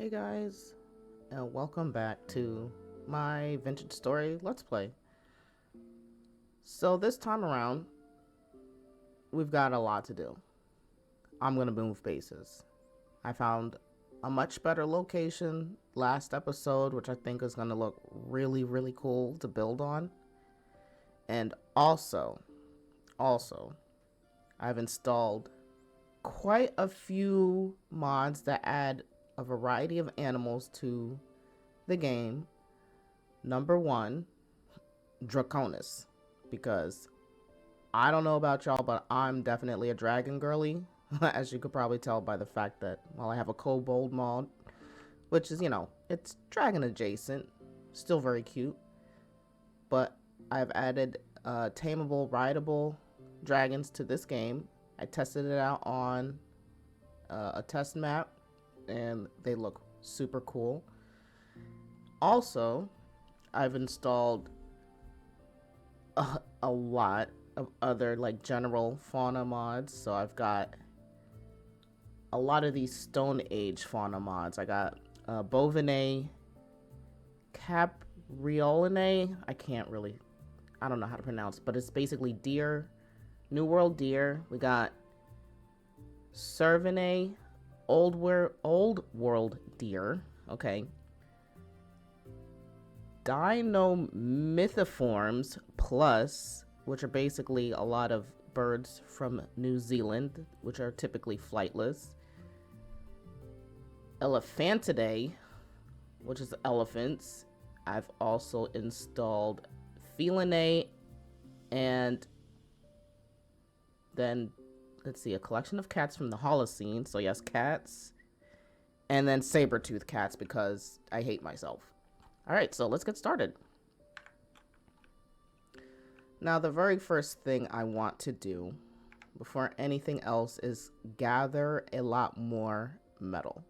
Hey guys, and welcome back to my Vintage Story Let's Play. So this time around, we've got a lot to do. I'm gonna move bases. I found a much better location last episode, which I think is gonna look really cool to build on. And also, I've installed quite a few mods that add a variety of animals to the game. Number one, Draconis, because I don't know about y'all, but I'm definitely a dragon girly, as you could probably tell by the fact that, well, I have a kobold mod, which is, it's dragon adjacent, still very cute, but I've added tameable, rideable dragons to this game. I tested it out on a test map, and they look super cool. Also, I've installed a lot of other like general fauna mods. So I've got a lot of these Stone Age fauna mods. I got Bovine, Caprioline. I don't know how to pronounce, but it's basically deer, New World deer. We got Cervine, Old World deer. Okay. Dinomythiforms plus, which are basically a lot of birds from New Zealand, which are typically flightless. Elephantidae, which is elephants. I've also installed Felinae, and then, let's see, a collection of cats from the Holocene. So yes, cats. And then saber-tooth cats, because I hate myself. Alright, so let's get started. Now, the very first thing I want to do before anything else is gather a lot more metal.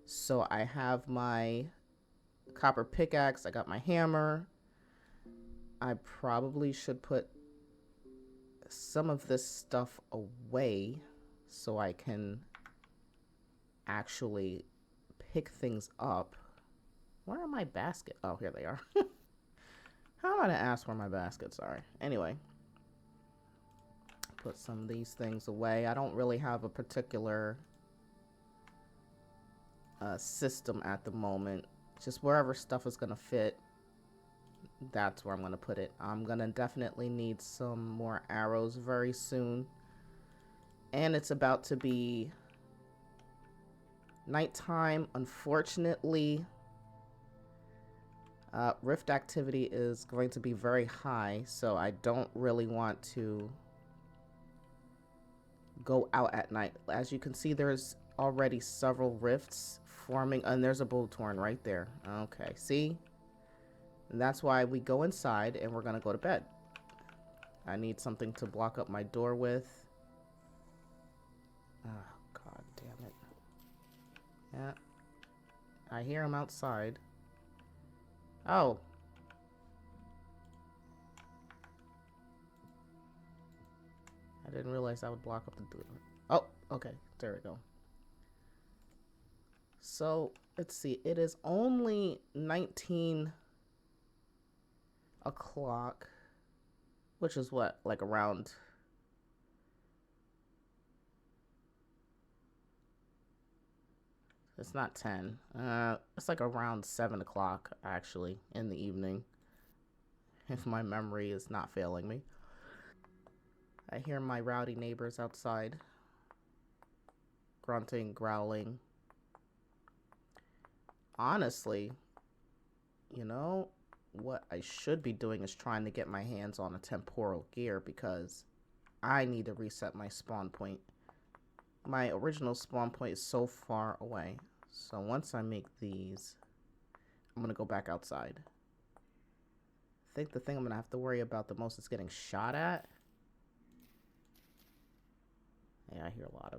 So I have my copper pickaxe, I got my hammer. I probably should put some of this stuff away so I can actually pick things up. Where are my baskets? Oh, here they are. How am I to ask where my baskets are? Anyway, put some of these things away. I don't really have a particular system at the moment. Just wherever stuff is gonna fit, that's where I'm gonna put it. I'm gonna definitely need some more arrows very soon. And it's about to be nighttime, unfortunately. Rift activity is going to be very high, so I don't really want to go out at night. As you can see, there's already several rifts forming, and there's a Boltorn right there. Okay, see? And that's why we go inside, and we're gonna go to bed. I need something to block up my door with. Oh, god damn it. Yeah. I hear him outside. Oh. I didn't realize I would block up the door. Oh, okay. There we go. So, let's see. It is only 19 o'clock, which is what, like around... It's not 10. It's like around 7 o'clock, actually, in the evening. If my memory is not failing me. I hear my rowdy neighbors outside. Grunting, growling. Honestly, you know, what I should be doing is trying to get my hands on a temporal gear, because I need to reset my spawn point. My original spawn point is so far away. So once I make these, I'm gonna go back outside. I think the thing I'm gonna have to worry about the most is getting shot at. Yeah, I hear a lot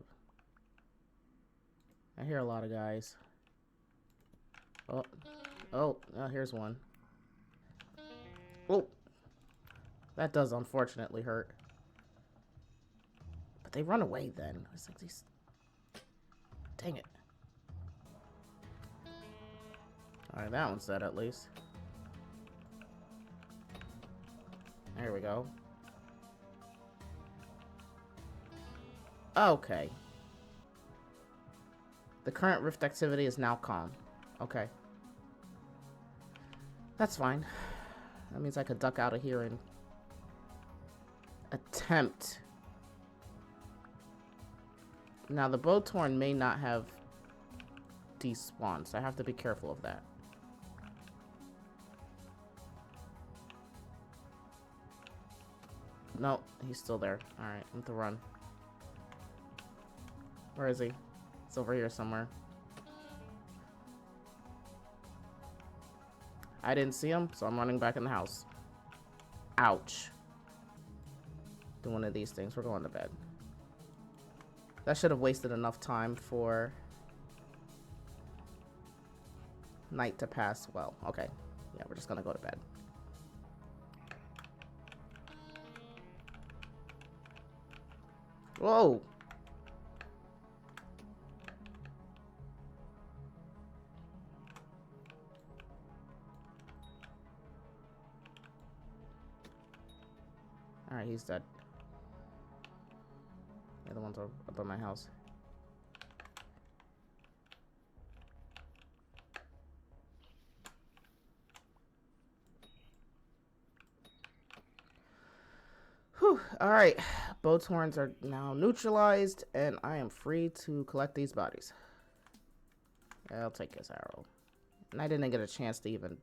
of guys. Oh, here's one. Oh, that does unfortunately hurt. But they run away then. It's like these... Dang it. Alright, that one's dead at least. There we go. Okay. The current rift activity is now calm. Okay. That's fine. That means I could duck out of here and attempt. Now, the Botorn may not have despawned, so I have to be careful of that. No, he's still there. Alright, I have to run. Where is he? It's over here somewhere. I didn't see him, so I'm running back in the house. Ouch. Do one of these things. We're going to bed. That should have wasted enough time for night to pass well. Okay. Yeah, we're just gonna go to bed. Whoa! Alright, he's dead. The other ones are up at my house. Whew. Alright. Botorns are now neutralized, and I am free to collect these bodies. I'll take his arrow. And I didn't get a chance to even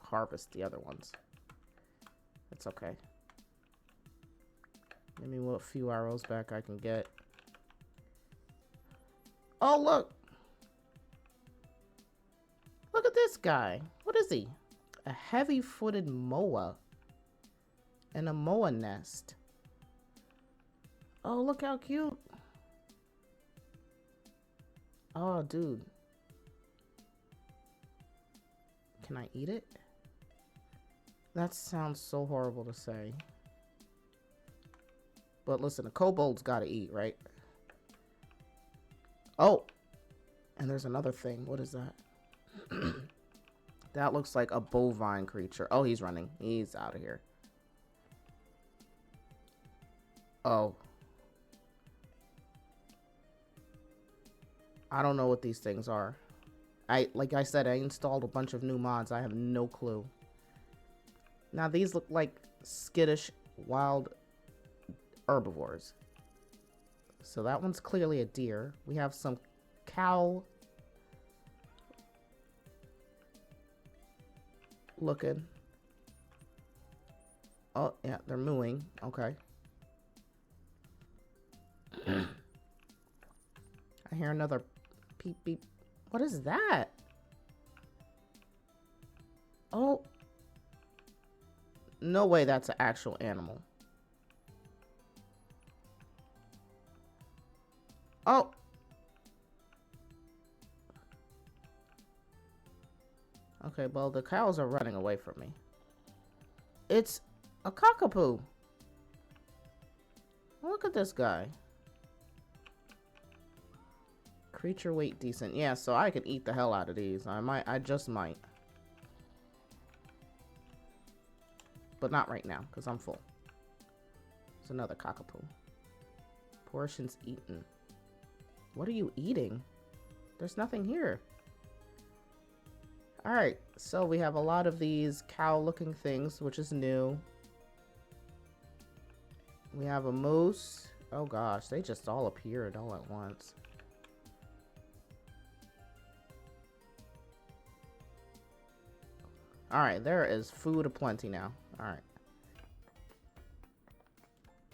harvest the other ones. It's okay. Give me what few arrows back I can get. Oh, look! Look at this guy. What is he? A heavy-footed moa. And a moa nest. Oh, look how cute. Oh, dude. Can I eat it? That sounds so horrible to say. But listen, a kobold's gotta eat, right? Oh! And there's another thing. What is that? That looks like a bovine creature. Oh, he's running. He's out of here. Oh. I don't know what these things are. Like I said, I installed a bunch of new mods. I have no clue. Now, these look like skittish, wild herbivores. So that one's clearly a deer. We have some cow looking. Oh, yeah, they're mooing. Okay. I hear another peep beep. What is that? Oh. No way that's an actual animal. Oh. Okay, well, the cows are running away from me. It's a cockapoo. Look at this guy. Creature weight decent. Yeah, so I could eat the hell out of these. I just might. But not right now, because I'm full. There's another cockapoo. Portions eaten. What are you eating? There's nothing here. Alright, so we have a lot of these cow-looking things, which is new. We have a moose. Oh gosh, they just all appeared all at once. Alright, there is food aplenty now. Alright.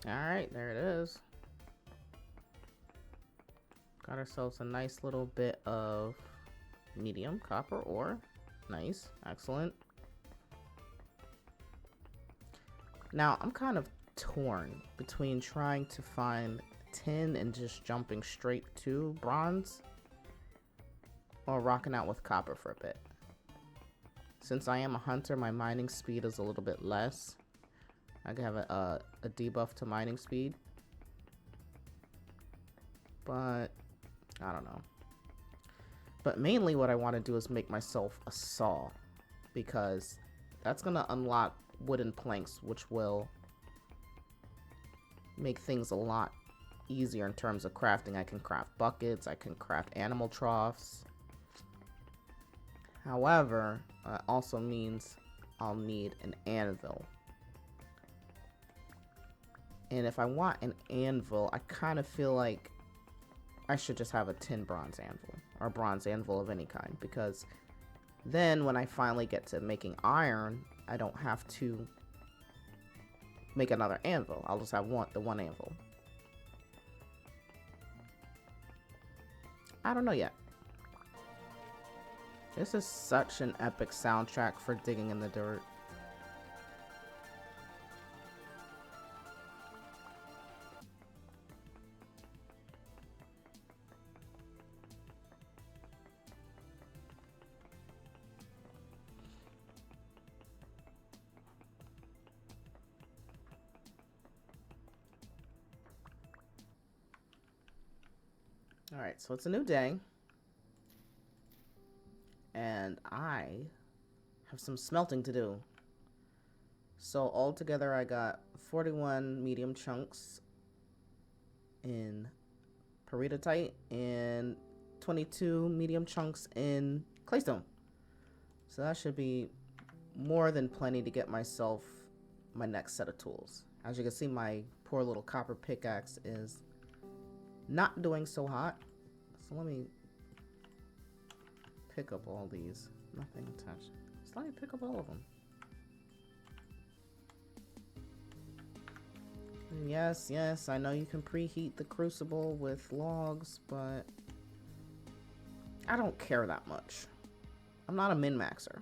Alright, there it is. Got ourselves a nice little bit of medium copper ore. Nice. Excellent. Now, I'm kind of torn between trying to find tin and just jumping straight to bronze, or rocking out with copper for a bit. Since I am a hunter, my mining speed is a little bit less. I can have a debuff to mining speed. But I don't know. But mainly what I want to do is make myself a saw, because that's going to unlock wooden planks, which will make things a lot easier in terms of crafting. I can craft buckets, I can craft animal troughs. However, that also means I'll need an anvil. And if I want an anvil, I kind of feel like I should just have a tin bronze anvil, or a bronze anvil of any kind, because then when I finally get to making iron, I don't have to make another anvil. I'll just have the one anvil. I don't know yet. This is such an epic soundtrack for digging in the dirt. Alright, so it's a new day. And I have some smelting to do. So altogether I got 41 medium chunks in peridotite and 22 medium chunks in claystone. So that should be more than plenty to get myself my next set of tools. As you can see, my poor little copper pickaxe is not doing so hot. So let me pick up all these. Nothing attached. Just let me pick up all of them. And yes, I know you can preheat the crucible with logs, but I don't care that much. I'm not a min-maxer.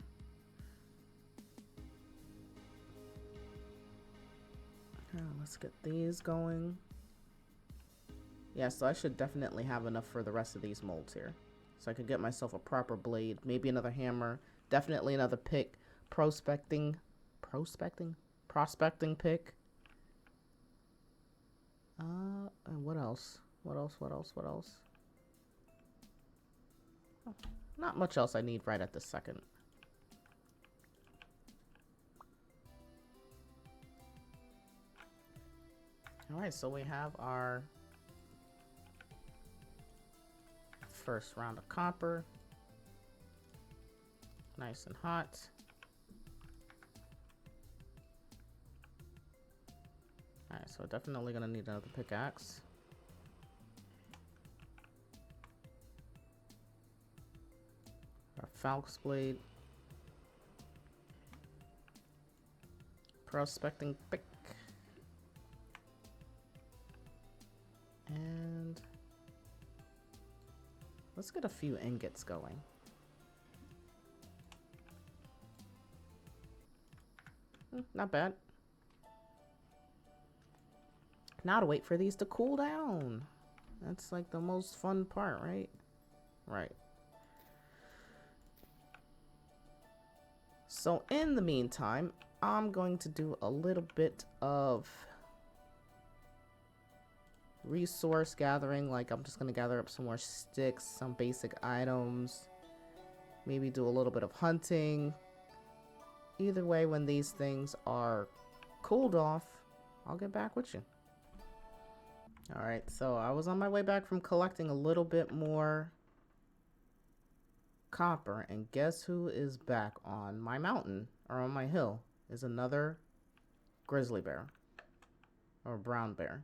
Let's get these going. Yeah, so I should definitely have enough for the rest of these molds here. So I could get myself a proper blade, maybe another hammer, definitely another pick, prospecting pick. And what else? What else? Oh, not much else I need right at this second. Alright, so we have our first round of copper. Nice and hot. Alright, so definitely gonna need another pickaxe. Our falx blade. Prospecting pick. And let's get a few ingots going. Not bad. Now to wait for these to cool down. That's like the most fun part, right? Right. So in the meantime, I'm going to do a little bit of resource gathering. Like, I'm just going to gather up some more sticks, some basic items, maybe do a little bit of hunting. Either way, when these things are cooled off, I'll get back with you. Alright, so I was on my way back from collecting a little bit more copper, and guess who is back on my mountain, or on my hill, is another grizzly bear, or brown bear.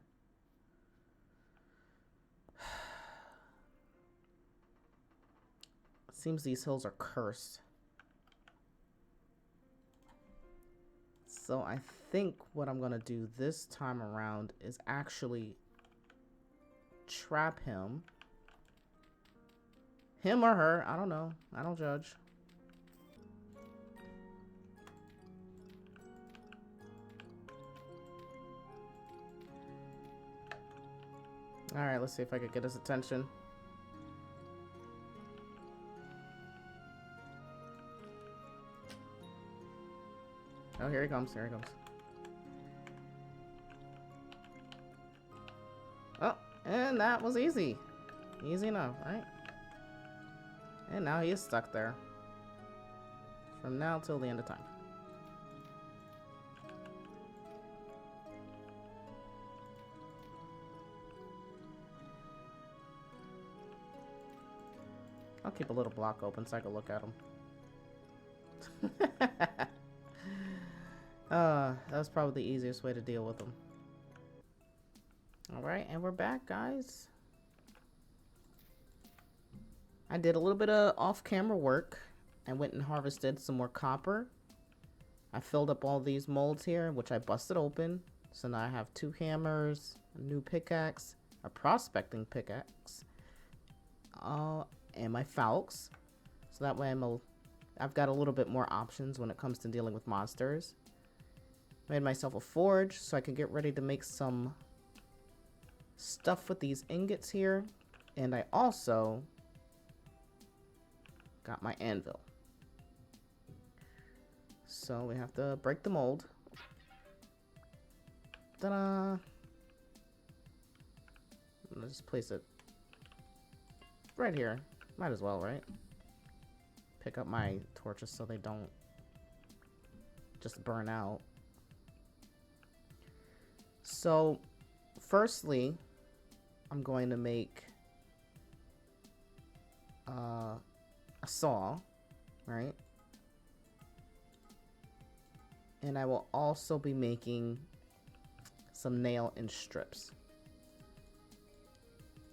It seems these hills are cursed. So I think what I'm gonna do this time around is actually trap him or her, I don't know, I don't judge. Alright, let's see if I could get his attention. Oh, here he comes, Oh, and that was easy. Easy enough, right? And now he is stuck there. From now till the end of time. I'll keep a little block open so I can look at him. That was probably the easiest way to deal with him. Alright, and we're back, guys. I did a little bit of off-camera work. I went and harvested some more copper. I filled up all these molds here, which I busted open. So now I have 2 hammers, a new pickaxe, a prospecting pickaxe, and my falx. So that way I've got a little bit more options when it comes to dealing with monsters. Made myself a forge so I can get ready to make some stuff with these ingots here. And I also got my anvil. So we have to break the mold. Ta-da! Let's just place it right here. Might as well, right? Pick up my torches so they don't just burn out. So, firstly, I'm going to make a saw, right? And I will also be making some nail and strips.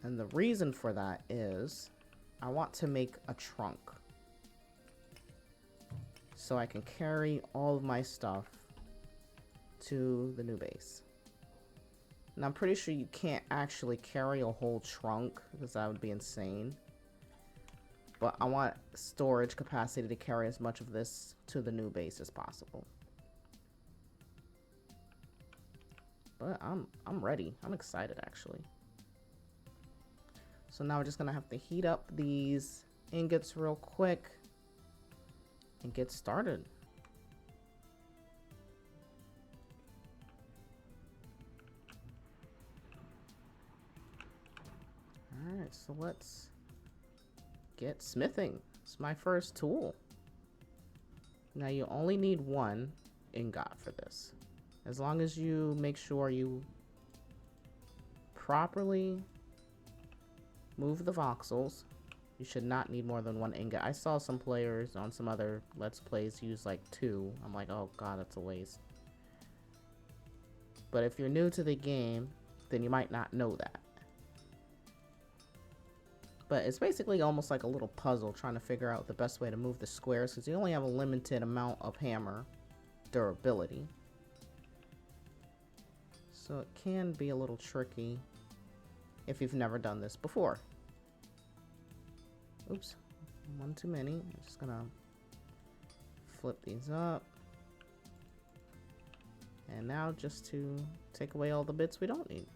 And the reason for that is I want to make a trunk so I can carry all of my stuff to the new base. And I'm pretty sure you can't actually carry a whole trunk because that would be insane. But I want storage capacity to carry as much of this to the new base as possible. But I'm ready. I'm excited actually. So now we're just gonna have to heat up these ingots real quick and get started. Alright, so let's get smithing. It's my first tool. Now you only need 1 ingot for this. As long as you make sure you properly move the voxels, you should not need more than 1 ingot. I saw some players on some other Let's Plays use like 2. I'm like, oh god, that's a waste. But if you're new to the game, then you might not know that. But it's basically almost like a little puzzle trying to figure out the best way to move the squares because you only have a limited amount of hammer durability. So it can be a little tricky if you've never done this before. Oops, 1 too many. I'm just gonna flip these up. And now just to take away all the bits we don't need.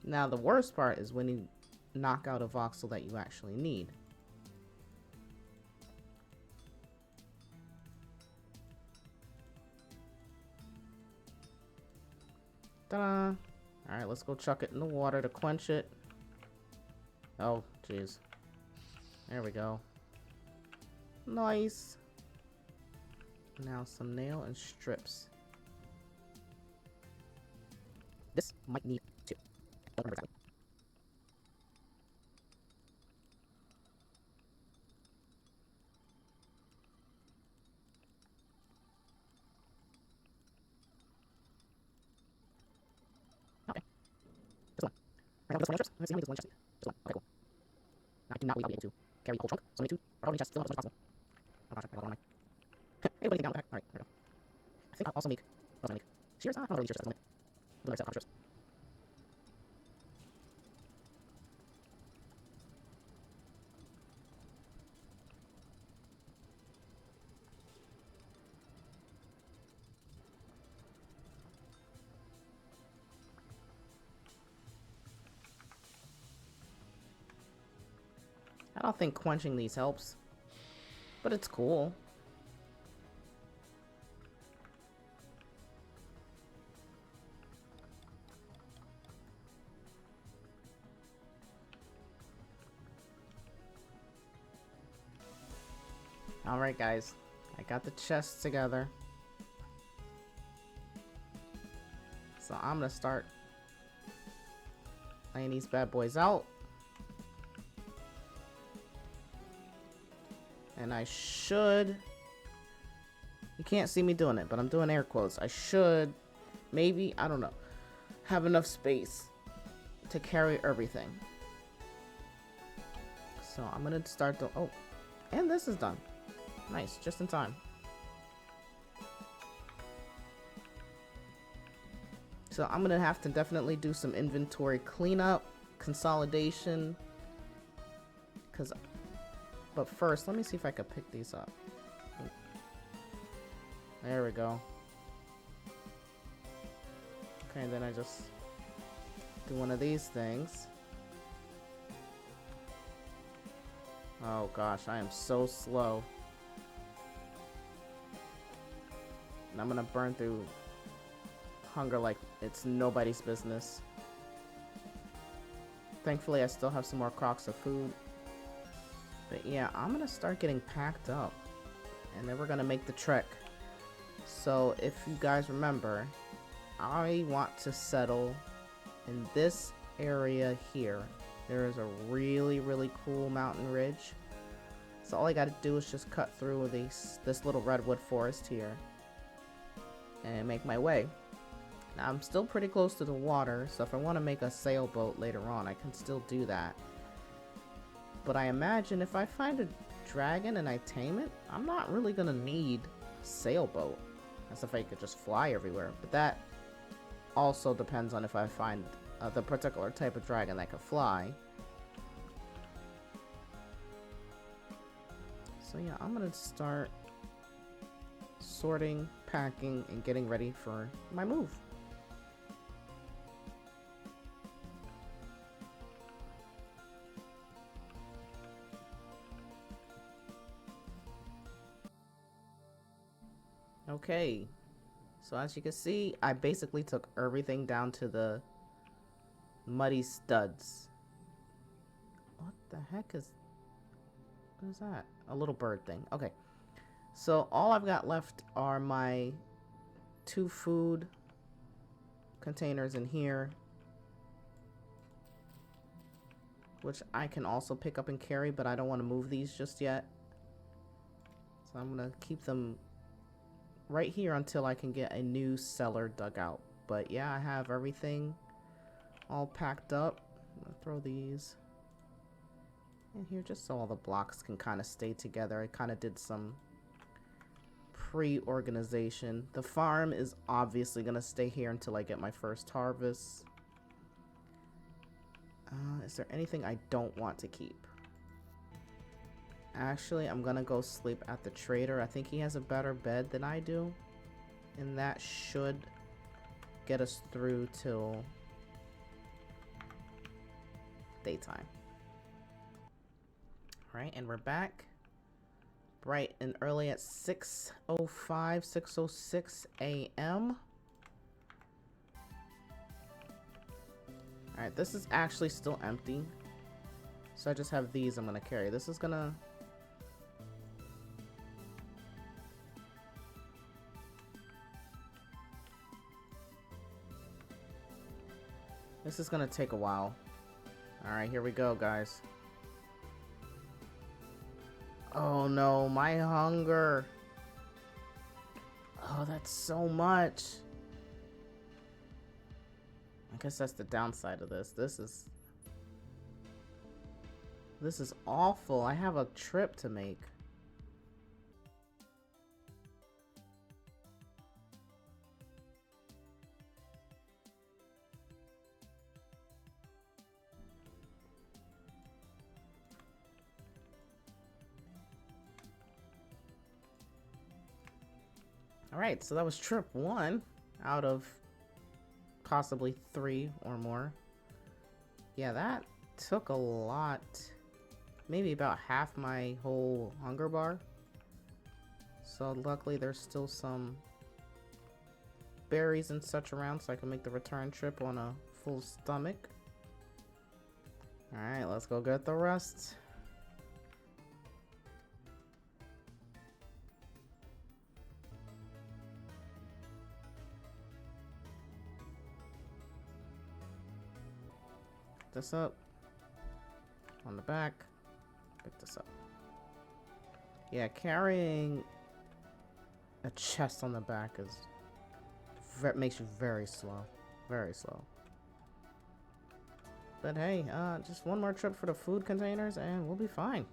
Now the worst part is when you knock out a voxel that you actually need. Ta-da! Alright, let's go chuck it in the water to quench it. Oh, jeez. There we go. Nice. Now some nail and strips. This might need 2. Don't remember exactly. Okay. This one. I have this one strips. Let's see how many does one chest need. This one. Okay, cool. I do not believe I'll be able to carry the whole trunk, so I need 2. Or how many chests? Fill up as much as possible. Oh gosh, I got one on my. Hey, everybody down the pack. Alright, there we go. I think I'll also make. What else am I make? Shears? I don't really need shears, that's only. Another set of strips. I don't think quenching these helps, but it's cool. Alright, guys. I got the chests together. So I'm gonna start laying these bad boys out. And I should... You can't see me doing it, but I'm doing air quotes. I should, maybe, I don't know, have enough space to carry everything. So I'm gonna start the... Oh, and this is done. Nice, just in time. So I'm gonna have to definitely do some inventory cleanup, consolidation. But first, let me see if I can pick these up. There we go. Okay, and then I just do one of these things. Oh gosh, I am so slow. And I'm gonna burn through hunger like it's nobody's business. Thankfully, I still have some more crocks of food. But yeah, I'm gonna start getting packed up. And then we're gonna make the trek. So if you guys remember, I want to settle in this area here. There is a really, really cool mountain ridge. So all I gotta do is just cut through this little redwood forest here and make my way. Now I'm still pretty close to the water, so if I want to make a sailboat later on, I can still do that. But I imagine if I find a dragon and I tame it, I'm not really gonna need a sailboat. As if I could just fly everywhere. But that also depends on if I find the particular type of dragon that can fly. So yeah, I'm gonna start sorting, packing, and getting ready for my move. Okay, so as you can see, I basically took everything down to the muddy studs. What the heck is... What is that? A little bird thing. Okay, so all I've got left are my 2 food containers in here, which I can also pick up and carry, but I don't want to move these just yet. So I'm gonna keep them right here until I can get a new cellar dug out. But yeah, I have everything all packed up. I'm gonna throw these in here just so all the blocks can kind of stay together. I kind of did some pre-organization. The farm is obviously gonna stay here until I get my first harvest. Is there anything I don't want to keep? Actually, I'm gonna go sleep at the trader. I think he has a better bed than I do, and that should get us through till daytime. Alright, and we're back bright and early at 6:05, 6:06 a.m. Alright, this is actually still empty, so I just have these I'm gonna carry. This is gonna... This is gonna take a while. Alright, here we go, guys. Oh no, my hunger. Oh, that's so much. I guess that's the downside of this. This is awful. I have a trip to make. Alright, so that was trip 1 out of possibly 3 or more. Yeah, that took a lot. Maybe about half my whole hunger bar. So luckily there's still some berries and such around so I can make the return trip on a full stomach. Alright, let's go get the rest. this up. On the back. Pick this up. Yeah, carrying a chest on the back is makes you very slow. Very slow. But hey, just one more trip for the food containers and we'll be fine.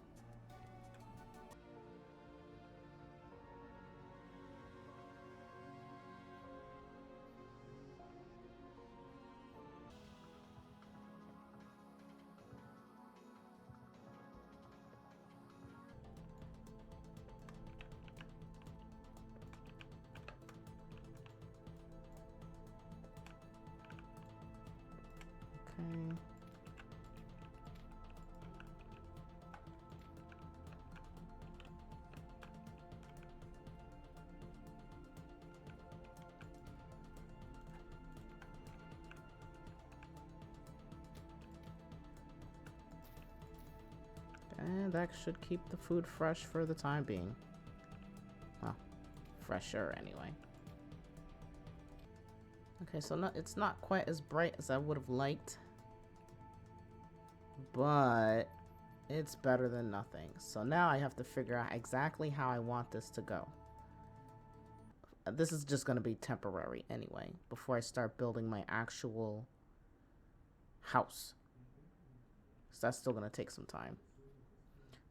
Okay. And that should keep the food fresh for the time being. Well, fresher anyway. Okay, so it's not quite as bright as I would have liked. But it's better than nothing. So now I have to figure out exactly how I want this to go. This is just going to be temporary anyway, before I start building my actual house. So that's still going to take some time.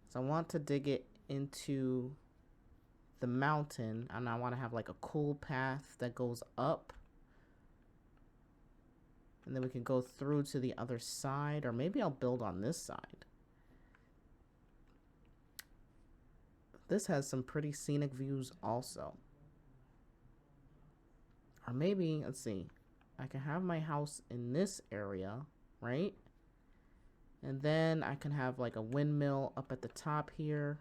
So I want to dig it into the mountain, and I want to have like a cool path that goes up. And then we can go through to the other side, or maybe I'll build on this side. This has some pretty scenic views also. Or maybe, let's see, I can have my house in this area, right? And then I can have like a windmill up at the top here.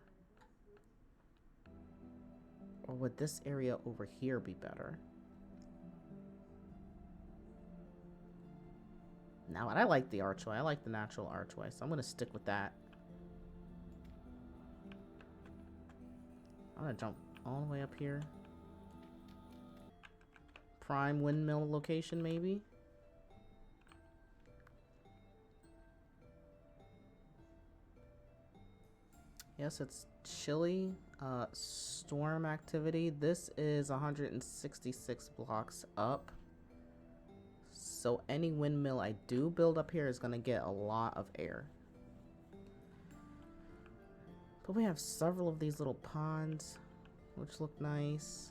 Or would this area over here be better? Now, I like the archway. I like the natural archway, so I'm going to stick with that. I'm going to jump all the way up here. Prime windmill location, maybe? Yes, it's chilly. Storm activity. This is 166 blocks up. So any windmill I do build up here is going to get a lot of air. But we have several of these little ponds, which look nice.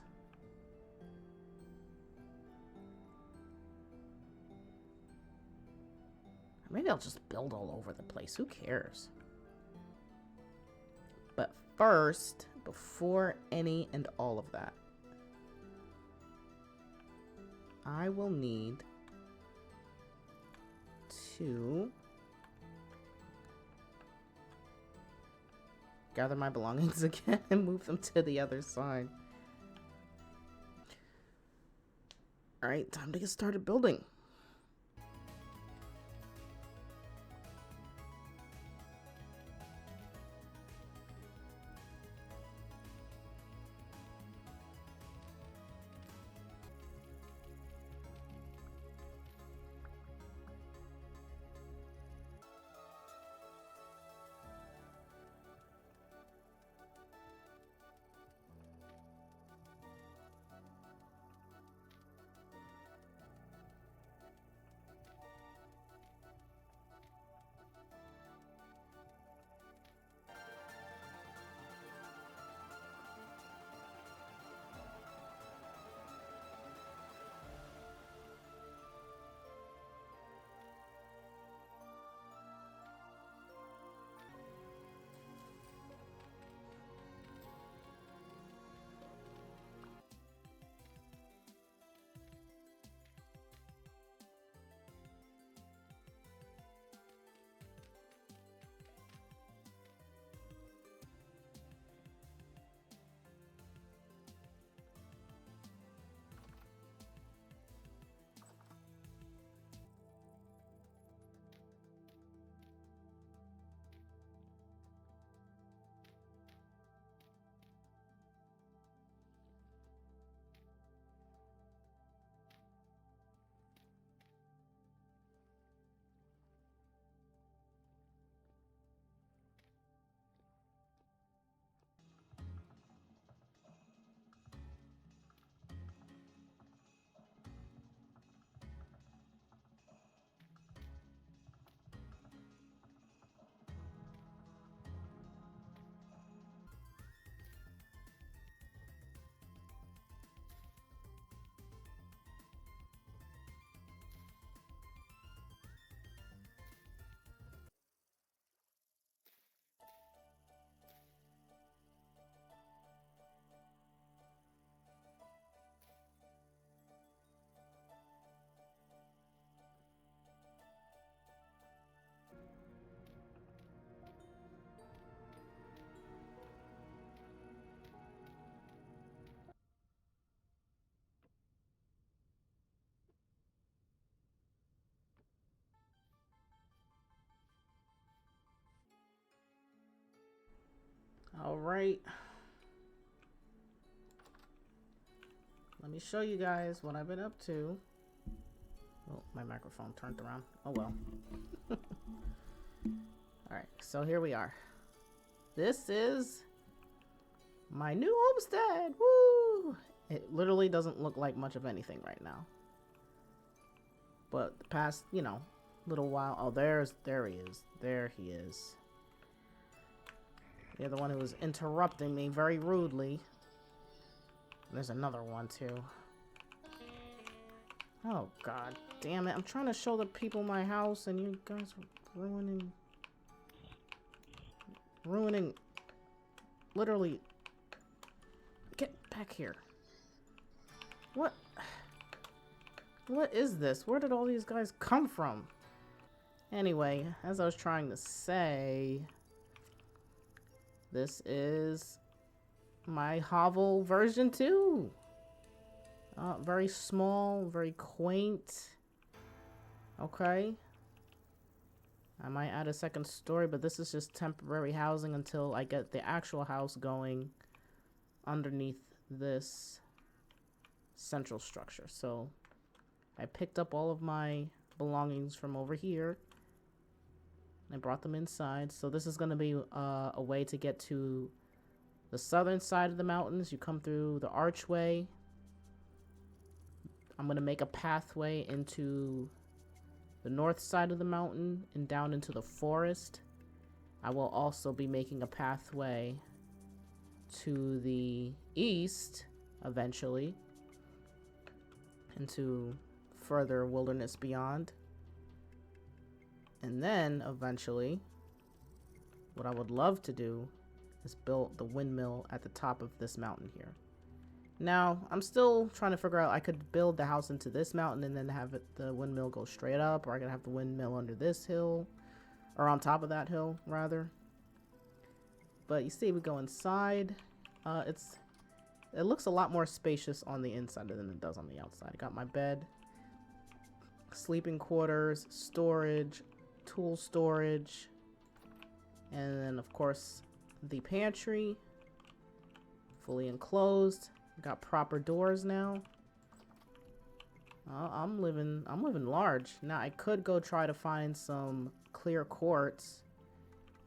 Maybe I'll just build all over the place. Who cares? But first, before any and all of that, I will need to gather my belongings again and move them to the other side. Alright, time to get started building. All right. Let me show you guys what I've been up to. Oh, my microphone turned around. Oh well. Alright, so here we are. This is my new homestead. Woo! It literally doesn't look like much of anything right now. But the past, little while. Oh, there he is. There he is. You're the one who was interrupting me very rudely. There's another one too. Oh god damn it. I'm trying to show the people my house and you guys are ruining literally. Get back here. What is this? Where did all these guys come from? Anyway, as I was trying to say, this is my hovel version 2. Very small, very quaint. Okay. I might add a second story, but this is just temporary housing until I get the actual house going underneath this central structure. So I picked up all of my belongings from over here. I brought them inside. So this is going to be a way to get to the southern side of the mountains. You come through the archway. I'm going to make a pathway into the north side of the mountain and down into the forest. I will also be making a pathway to the east eventually into further wilderness beyond. And then eventually what I would love to do is build the windmill at the top of this mountain here. Now, I'm still trying to figure out, I could build the house into this mountain and then have the windmill go straight up, or I could have the windmill under this hill, or on top of that hill, rather. But you see, we go inside. It looks a lot more spacious on the inside than it does on the outside. I got my bed, sleeping quarters, storage, tool storage, and then, of course, the pantry, fully enclosed. Got proper doors now. I'm living large. Now I could go try to find some clear quartz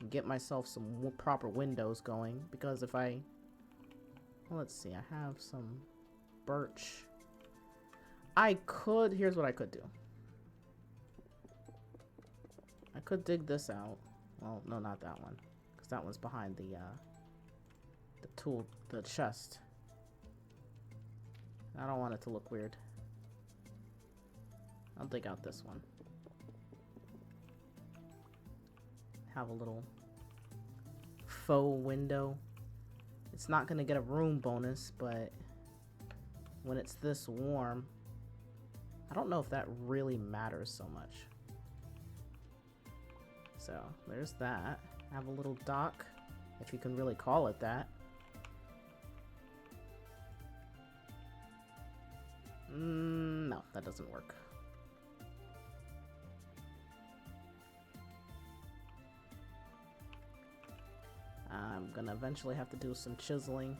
and get myself some proper windows going, because if I, well, let's see, I have some birch. Here's what I could do. I could dig this out. Well, no, not that one, because that one's behind the chest. I don't want it to look weird. I'll dig out this one. Have a little faux window. It's not gonna get a room bonus, but when it's this warm, I don't know if that really matters so much. So there's that. Have a little dock, if you can really call it that. No, that doesn't work. I'm gonna eventually have to do some chiseling.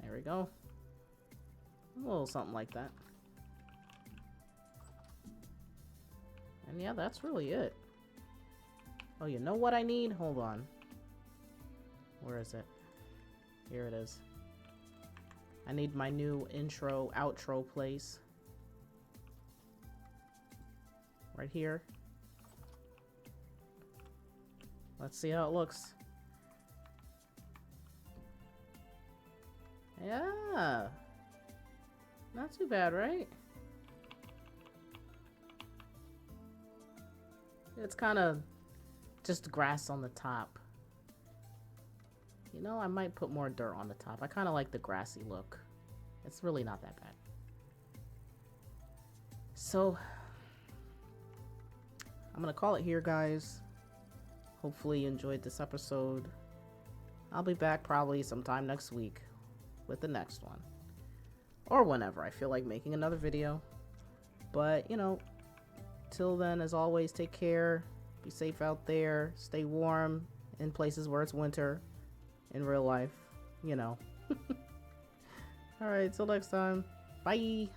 There we go. A little something like that. And yeah, that's really it. Oh, you know what I need? Hold on. Where is it? Here it is. I need my new intro, outro place. Right here. Let's see how it looks. Yeah. Not too bad, right? It's kind of just grass on the top. You know, I might put more dirt on the top. I kind of like the grassy look. It's really not that bad. So, I'm going to call it here, guys. Hopefully you enjoyed this episode. I'll be back probably sometime next week with the next one. Or whenever I feel like making another video. But, you know, till then, as always, take care. Be safe out there. Stay warm in places where it's winter in real life, you know. All right, till next time. Bye.